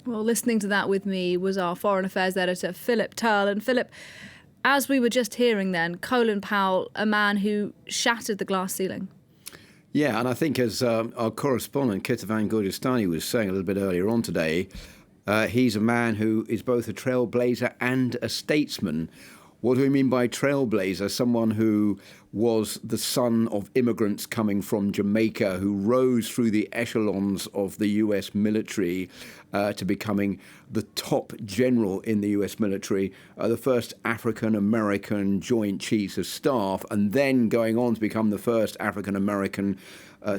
Well, listening to that with me was our Foreign Affairs editor, Philip Turle. And Philip, as we were just hearing then, Colin Powell, a man who shattered the glass ceiling. Yeah, and I think as our correspondent, Kitavan Gurdistani, was saying a little bit earlier on today, he's a man who is both a trailblazer and a statesman. What do we mean by trailblazer? Someone who was the son of immigrants coming from Jamaica, who rose through the echelons of the US military to becoming the top general in the US military, the first African-American Joint Chiefs of Staff, and then going on to become the first African-American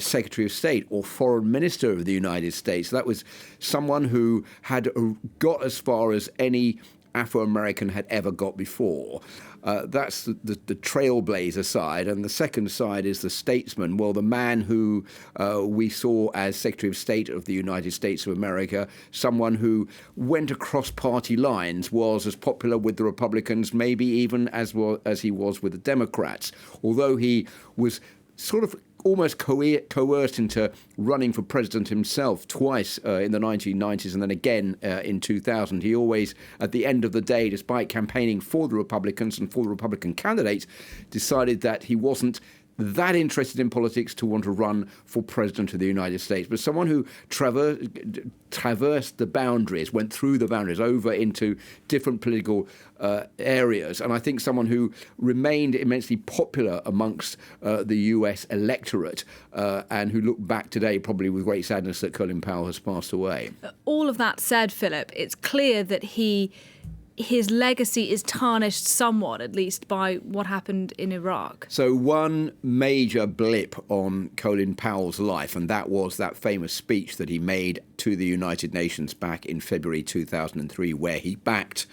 Secretary of State or Foreign Minister of the United States. That was someone who had got as far as any Afro-American had ever got before. That's the trailblazer side. And the second side is the statesman. Well, the man who we saw as Secretary of State of the United States of America, someone who went across party lines, was as popular with the Republicans, maybe even as he was with the Democrats. Although he was sort of almost coerced into running for president himself twice in the 1990s and then again in 2000. He always, at the end of the day, despite campaigning for the Republicans and for the Republican candidates, decided that he wasn't that interested in politics to want to run for president of the United States, but someone who traversed the boundaries, went through the boundaries over into different political areas, and I think someone who remained immensely popular amongst the US electorate and who look back today probably with great sadness that Colin Powell has passed away. All of that said, Philip, it's clear that his legacy is tarnished somewhat, at least, by what happened in Iraq. So one major blip on Colin Powell's life, and that was that famous speech that he made to the United Nations back in February 2003, where he backed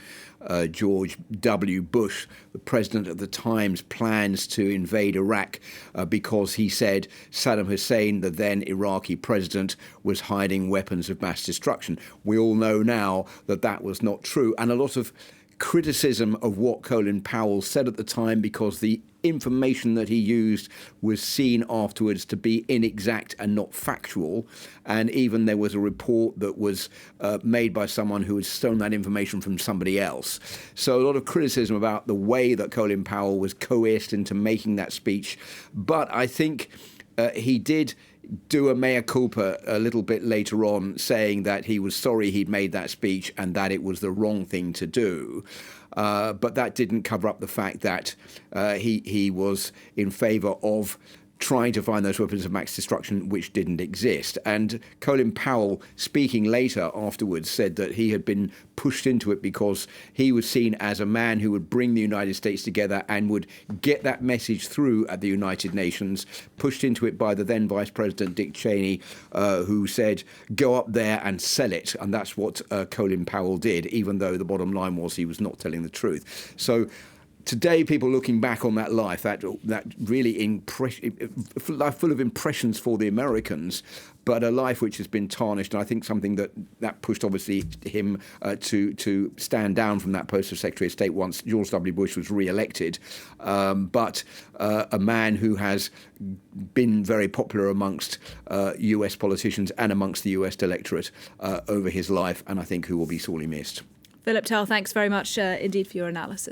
George W. Bush, the president at the time's plans to invade Iraq because he said Saddam Hussein, the then Iraqi president, was hiding weapons of mass destruction. We all know now that that was not true. And a lot of criticism of what Colin Powell said at the time, because the information that he used was seen afterwards to be inexact and not factual. And even there was a report that was made by someone who had stolen that information from somebody else. So a lot of criticism about the way that Colin Powell was coerced into making that speech. But I think he did do a mea culpa a little bit later on, saying that he was sorry he'd made that speech and that it was the wrong thing to do. But that didn't cover up the fact that he was in favour of trying to find those weapons of mass destruction which didn't exist. And Colin Powell, speaking later afterwards, said that he had been pushed into it because he was seen as a man who would bring the United States together and would get that message through at the United Nations, pushed into it by the then Vice President Dick Cheney, who said, go up there and sell it. And that's what Colin Powell did, even though the bottom line was he was not telling the truth. So today, people looking back on that life, that really full of impressions for the Americans, but a life which has been tarnished. And I think something that pushed, obviously, him to stand down from that post of Secretary of State once George W. Bush was re-elected. But a man who has been very popular amongst US politicians and amongst the US electorate over his life, and I think who will be sorely missed. Philip Turle, thanks very much indeed for your analysis.